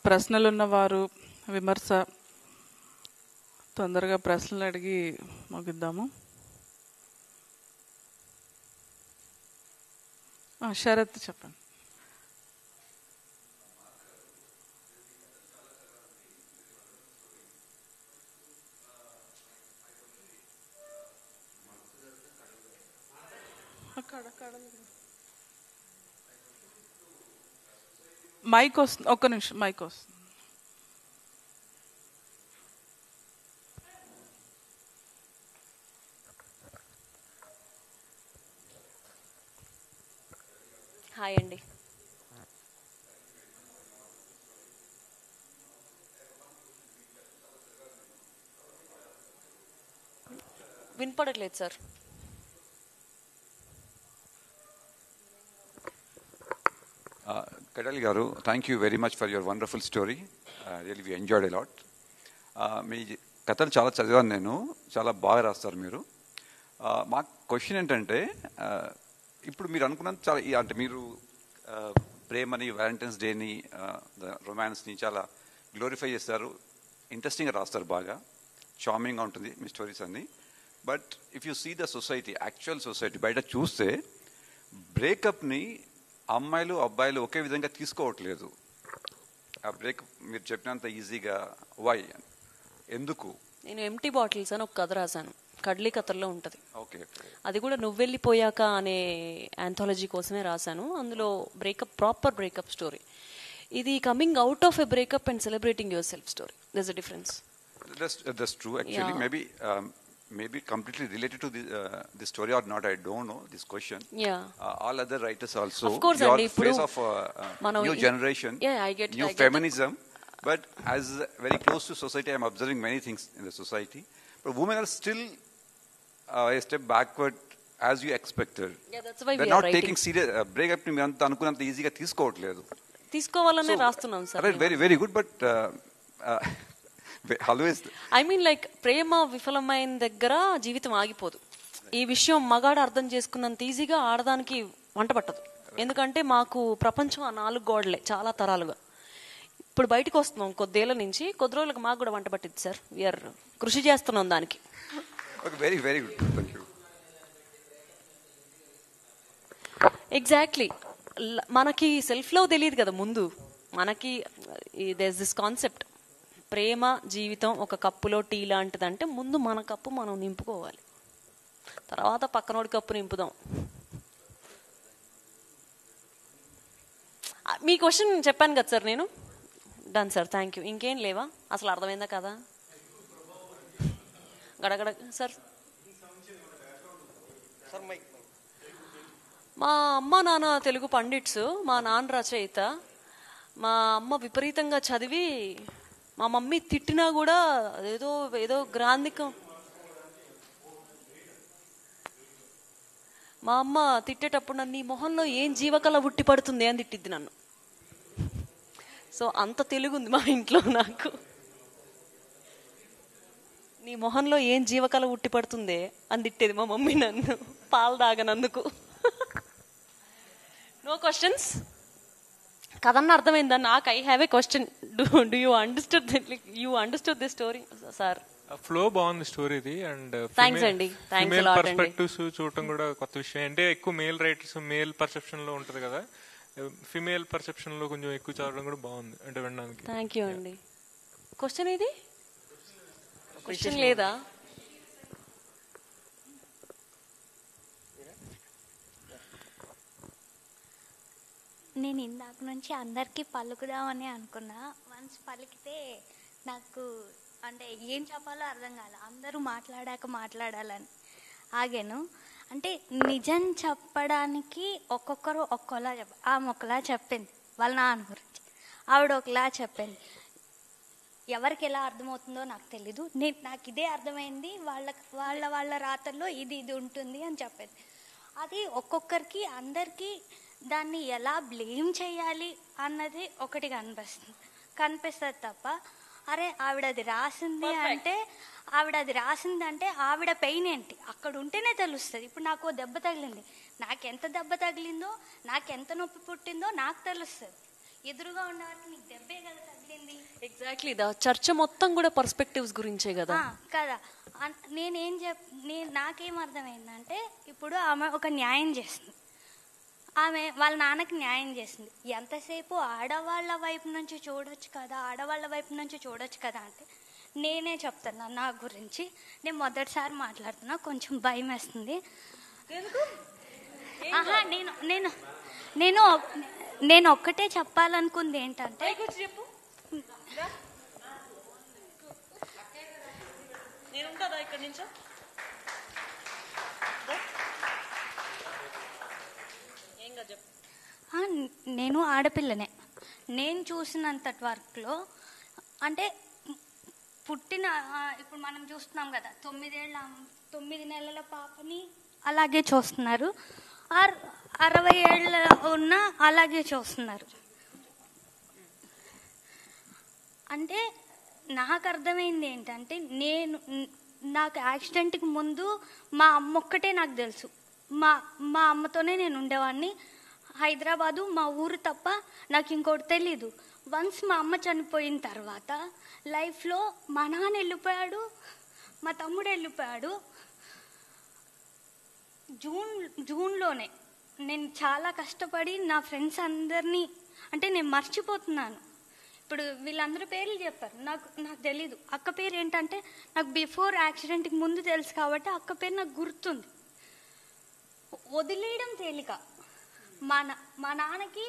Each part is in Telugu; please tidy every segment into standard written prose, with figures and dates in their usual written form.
ప్రశ్నలు ఉన్నవారు విమర్శ తొందరగా ప్రశ్నలు అడిగి ముగిద్దాము. శరత్ చెప్పండి. మైక్ వస్తుంది, ఒక్క నిమిషం, మైక్ వస్తుంది. హాయ్ అండి. వినపడట్లేదు sir. Kadali garu, thank you very much for your wonderful story. Really we enjoyed a lot. మీ కథలు చాలా చదివాను నేను, చాలా బాగా రాస్తారు మీరు. మా క్వశ్చన్ ఏంటంటే, ఇప్పుడు మీరు అనుకున్నంత చాలా అంటే మీరు ప్రేమని, వ్యాలంటైన్స్ డేని, రొమాన్స్ని చాలా గ్లోరిఫై చేస్తారు, ఇంట్రెస్టింగ్గా రాస్తారు, బాగా చార్మింగ్గా ఉంటుంది మీ స్టోరీస్ అన్ని. But if you see the society, actual society బయట చూస్తే బ్రేకప్ని అమ్మాయిలు అబ్బాయిలు ఒకే విధంగా తీసుకోవట్లేదు. ఆ బ్రేకప్ మీరు చెప్పినంత ఈజీగా వై, ఎందుకు? నేను ఎంటీ బాటిల్స్ అని ఒక కథ రాశాను, కడ్లీ కథల్లో ఉంటుంది. ఓకే, అది కూడా నువ్వెళ్ళిపోయాక అనే ఆంథాలజీ కోసమే రాశాను. అందులో బ్రేకప్, ప్రాపర్ బ్రేకప్ స్టోరీ. ఇది coming out of a breakup and celebrating your self story. That's a difference. That's true actually. Yeah. Maybe completely related to this story or not, I don't know this question. Yeah. All other writers also, of course, your face of new generation, yeah, I get new feminism, but as very close to society, I am observing many things in the society, but women are still a step backward as you expected. Yeah, that's why they're we are not writing. taking serious breakup ni anta anukunanta easy ga తీసుకోవట్లేదు. తీసుకోవాలనే రాస్తున్నాం sir. Very good, but always I mean like ప్రేమ విఫలమైన దగ్గర జీవితం ఆగిపోదు. ఈ విషయం మగాడు అర్థం చేసుకున్నంత ఈజీగా ఆడదానికి వంట పట్టదు. ఎందుకంటే మాకు ప్రపంచం ఆ 4 గోడలే చాలా తరాలుగా. ఇప్పుడు బయటకు వస్తున్నాం కొద్దేళ్ల నుంచి, కొద్ది రోజులకు మాకు కూడా వంట పట్టింది సార్. వీఆర్ కృషి చేస్తున్నాం దానికి. Very good, thank you. Exactly. మనకి సెల్ఫ్ లవ్ తెలియదు కదా ముందు. మనకి దేర్ ఇస్ దిస్ కాన్సెప్ట్, ప్రేమ జీవితం ఒక కప్పులో టీ లాంటిదంటే ముందు మన కప్పు మనం నింపుకోవాలి, తర్వాత పక్కనోడి కప్పు నింపుదాం. మీ క్వశ్చన్ చెప్పాను కదా సార్ నేను. Done sir, thank you. ఇంకేం లేవా? అసలు అర్థమైందా కదా? గడగడ సార్. మా అమ్మ నాన్న తెలుగు పండిట్స్, మా నాన్న రచయిత. మా అమ్మ విపరీతంగా చదివి మా మమ్మీ తిట్టినా కూడా ఏదో గ్రాంధికం. మా అమ్మ తిట్టేటప్పుడు నన్ను, నీ మొహంలో ఏం జీవకళ ఉట్టి పడుతుంది అని తిట్టిద్ది నన్ను. సో అంత తెలుగు ఉంది మా ఇంట్లో నాకు. నీ మొహంలో ఏం జీవకళ ఉట్టి పడుతుందే అని తిట్టేది మా మమ్మీ నన్ను, పాలు తాగనందుకు. No questions? కథన్న అర్థమైందా నాకు? I have a question. Do you understood this story sir? Flow బాగుంది స్టోరీది. అండ్ థ్యాంక్స్ అండి. ఫీమేల్ పర్స్పెక్టివ్స్ చూడటం కూడా కొత్త విషయం. అంటే ఎక్కువ మేల్ రైటర్స్ మేల్ పర్సెప్షన్ లో ఉంటది కదా, ఫీమేల్ పర్సెప్షన్ లో కొంచెం ఎక్కువ చదవడం కూడా బాగుంది అంటే వినడానికి. థ్యాంక్ యూ అండి. క్వశ్చన్ ఇది? క్వశ్చన్ లేదా? నేను ఇందాక నుంచి అందరికీ పలుకుదామని అనుకున్నా. వన్స్ పలికితే నాకు అంటే ఏం చెప్పాలో అర్థం కాదు. అందరూ మాట్లాడాలని ఆగాను. అంటే నిజం చెప్పడానికి ఒక్కొక్కరు ఒక్కోలా ఆమె ఒకలా చెప్పింది వాళ్ళ నాన్న గురించి, ఆవిడ ఒకలా చెప్పింది. ఎవరికి ఎలా అర్థమవుతుందో నాకు తెలీదు. నాకు ఇదే అర్థమైంది, వాళ్ళ రాతల్లో ఇది ఉంటుంది అని చెప్పింది. అది ఒక్కొక్కరికి అందరికీ దాన్ని ఎలా బ్లేమ్ చేయాలి అన్నది ఒకటి కనిపిస్తుంది తప్ప, అరే ఆవిడ అది రాసింది అంటే ఆవిడ పెయిన్ ఏంటి అక్కడ ఉంటేనే తెలుస్తుంది. ఇప్పుడు నాకు దెబ్బ తగిలింది, నాకెంత దెబ్బ తగిలిందో, నాకెంత నొప్పి పుట్టిందో నాకు తెలుస్తుంది. ఎదురుగా ఉండేవారికి నీకు దెబ్బే కదా ఎగ్జాక్ట్లీ చర్చ మొత్తం కూడా పర్స్పెక్టివ్స్ గురించే కదా. కదా నాకేం అర్థమైందంటే ఇప్పుడు ఆమె ఒక న్యాయం చేసింది, ఆమె వాళ్ళ నాన్నకి న్యాయం చేసింది. ఎంతసేపు ఆడవాళ్ళ వైపు నుంచి చూడొచ్చు కదా అంటే నేనే చెప్తున్నా నా గురించి. నేను మొదటిసారి మాట్లాడుతున్నా, కొంచెం భయం వేస్తుంది. నేను ఒక్కటే చెప్పాలనుకుంది ఏంటంటే, చెప్పు. ఇక్కడి నుంచో నేను ఆడపిల్లనే. నేను చూసినంత వర్క్లో అంటే పుట్టిన ఇప్పుడు మనం చూస్తున్నాం కదా, 9 నెలల పాపని అలాగే చూస్తున్నారు, 60 ఏళ్ళ ఉన్న అలాగే చూస్తున్నారు. అంటే నాకు అర్థమైంది ఏంటంటే, నాకు యాక్సిడెంట్కి ముందు మా అమ్మ ఒక్కటే నాకు తెలుసు. మా అమ్మతోనే నేను ఉండేవాడిని. హైదరాబాదు మా ఊరు తప్ప నాకు ఇంకోటి తెలీదు. వన్స్ మా అమ్మ చనిపోయిన తర్వాత లైఫ్లో మా నాన్న వెళ్ళిపోయాడు, మా తమ్ముడు వెళ్ళిపోయాడు. జూన్లోనే నేను చాలా కష్టపడి నా ఫ్రెండ్స్ అందరినీ అంటే నేను మర్చిపోతున్నాను. ఇప్పుడు వీళ్ళందరూ పేర్లు చెప్పారు, నాకు తెలీదు. అక్క పేరు ఏంటంటే నాకు బిఫోర్ యాక్సిడెంట్కి ముందు తెలుసు కాబట్టి అక్క పేరు నాకు గుర్తుంది. వదిలేయడం తేలిక. మా నాన్నకి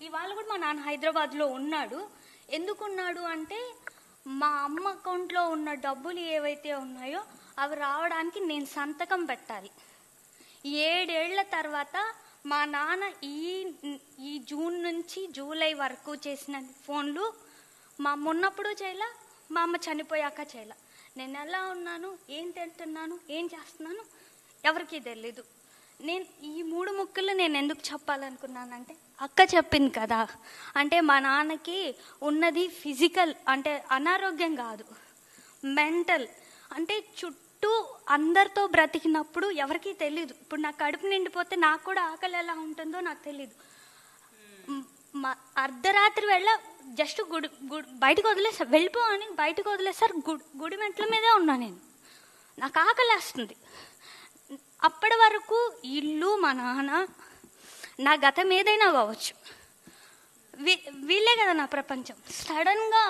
ఇవాళ కూడా మా నాన్న హైదరాబాద్లో ఉన్నాడు. ఎందుకున్నాడు అంటే మా అమ్మ అకౌంట్లో ఉన్న డబ్బులు ఏవైతే ఉన్నాయో అవి రావడానికి నేను సంతకం పెట్టాలి. 7 ఏళ్ల తర్వాత మా నాన్న ఈ జూన్ నుంచి జూలై వరకు చేసిన ఫోన్లు మా అమ్మ ఉన్నప్పుడు చేయలే, మా అమ్మ చనిపోయాక చేయలే. నేను ఎలా ఉన్నాను, ఏం తింటున్నాను, ఏం చేస్తున్నాను ఎవరికి తెలీదు. నేను ఈ 3 ముక్కలు నేను ఎందుకు చెప్పాలనుకున్నానంటే, అక్క చెప్పింది కదా, అంటే మా నాన్నకి ఉన్నది ఫిజికల్ అంటే అనారోగ్యం కాదు, మెంటల్. అంటే చుట్టూ అందరితో బ్రతికినప్పుడు ఎవరికీ తెలీదు. ఇప్పుడు నాకు కడుపు నిండిపోతే నాకు కూడా ఆకలి ఎలా ఉంటుందో నాకు తెలీదు. అర్ధరాత్రి వేళ జస్ట్ బయటకు వదిలేసారు, వెళ్ళిపో అని బయటకు వదిలేసారు. గుడి మెట్ల మీదే ఉన్నా నేను, నాకు ఆకలి వేస్తుంది. అప్పటి వరకు ఇల్లు, మా నాన్న, నా గతం ఏదైనా కావచ్చు, వీళ్ళే కదా నా ప్రపంచం. సడన్గా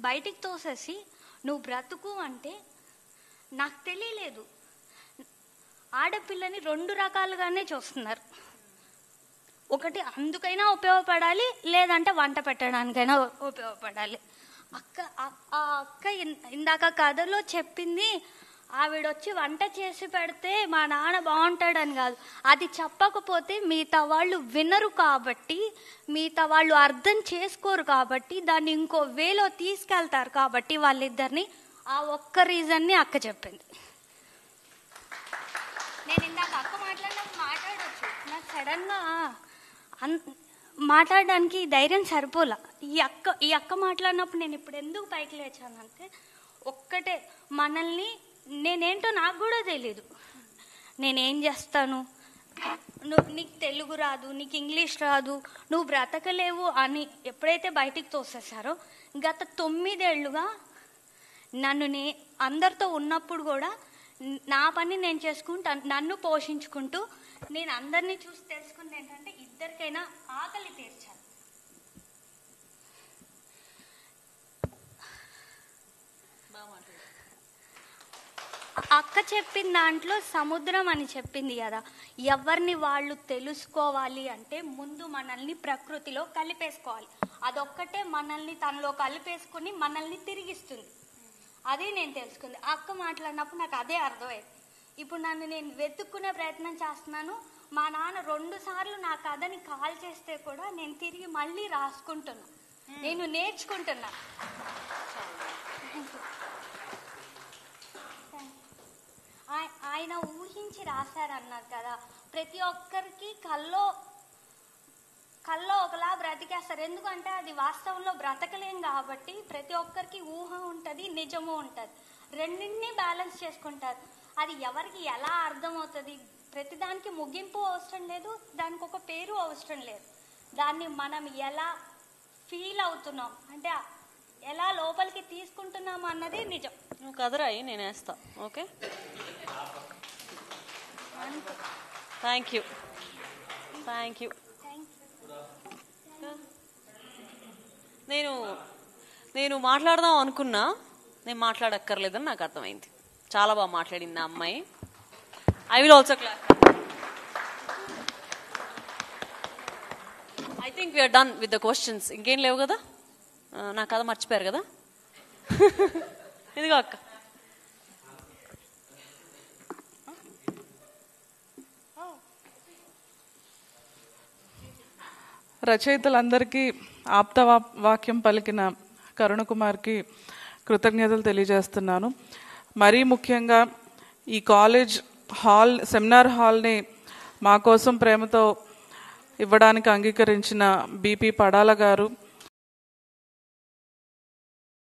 బయటికి తోసేసి నువ్వు బ్రతుకు అంటే నాకు తెలియలేదు. ఆడపిల్లని 2 రకాలుగానే చూస్తున్నారు. ఒకటి అందుకైనా ఉపయోగపడాలి, లేదంటే వంట పెట్టడానికైనా ఉపయోగపడాలి. ఆ అక్క ఇందాక కథలో చెప్పింది, ఆవిడొచ్చి వంట చేసి పెడితే మా నాన్న బాగుంటాడని కాదు. అది చెప్పకపోతే మిగతా వాళ్ళు వినరు కాబట్టి, మిగతా వాళ్ళు అర్థం చేసుకోరు కాబట్టి, దాన్ని ఇంకో వేలో తీసుకెళ్తారు కాబట్టి వాళ్ళిద్దరిని, ఆ ఒక్క రీజన్ని అక్క చెప్పింది. నేను ఇందాక అక్క మాట్లాడొచ్చు, నాకు సడన్గా మాట్లాడడానికి ధైర్యం సరిపోలా. ఈ అక్క మాట్లాడినప్పుడు నేను ఇప్పుడు ఎందుకు పైకి లేచానంటే, ఒక్కటే, మనల్ని నేనేంటో నాకు కూడా తెలీదు, నేనేం చేస్తాను, నీకు తెలుగు రాదు, నీకు ఇంగ్లీష్ రాదు, నువ్వు బ్రతకలేవు అని ఎప్పుడైతే బయటికి తోసేసారో, గత 9 ఏళ్ళుగా నన్ను అందరితో ఉన్నప్పుడు కూడా నా పని నేను చేసుకుంటూ నన్ను పోషించుకుంటూ నేను అందరినీ చూసి తెలుసుకుంది ఏంటంటే, ఇద్దరికైనా ఆకలి తీర్చాలి. అక్క చెప్పిన దాంట్లో సముద్రం అని చెప్పింది కదా, ఎవరిని వాళ్ళు తెలుసుకోవాలి అంటే ముందు మనల్ని ప్రకృతిలో కలిపేసుకోవాలి. అదొక్కటే మనల్ని తనలో కలిపేసుకుని మనల్ని తిరిగిస్తుంది. అదే నేను తెలుసుకుంది. అక్క మాట్లాడినప్పుడు నాకు అదే అర్థమైంది. ఇప్పుడు నేను వెతుక్కునే ప్రయత్నం చేస్తున్నాను. మా నాన్న 2 సార్లు నా కథని కాల్ చేస్తే కూడా నేను తిరిగి మళ్ళీ రాసుకుంటున్నా, నేను నేర్చుకుంటున్నా. ఆయన ఊహించి రాశారన్నారు కదా, ప్రతి ఒక్కరికి కల్లో ఒకలా బ్రతికేస్తారు. ఎందుకంటే అది వాస్తవంలో బ్రతకలేం కాబట్టి ప్రతి ఒక్కరికి ఊహ ఉంటుంది, నిజము ఉంటుంది. రెండింటినీ బ్యాలెన్స్ చేసుకుంటారు. అది ఎవరికి ఎలా అర్థమవుతుంది, ప్రతిదానికి ముగింపు అవసరం లేదు, దానికి ఒక పేరు అవసరం లేదు. దాన్ని మనం ఎలా ఫీల్ అవుతున్నాం అంటే ఎలా లోపలికి తీసుకుంటున్నాము అన్నది నిజం. నువ్వు కదరాయి, నేను వేస్తా. Okay, thank you. నేను మాట్లాడదాం అనుకున్నా, నేను మాట్లాడక్కర్లేదని నాకు అర్థమైంది. చాలా బాగా మాట్లాడింది ఆ అమ్మాయి. I will also clap. I think we're done with the questions. ఇంకేం లేవు కదా? నా కథ మర్చిపోయారు కదా? ఇదిగో అక్క. రచయితలందరికీ ఆప్త వాక్యం పలికిన కరుణకుమార్కి కృతజ్ఞతలు తెలియజేస్తున్నాను. మరీ ముఖ్యంగా ఈ కాలేజ్ హాల్, సెమినార్ హాల్ని మా కోసం ప్రేమతో ఇవ్వడానికి అంగీకరించిన బీపీ పడాల గారు,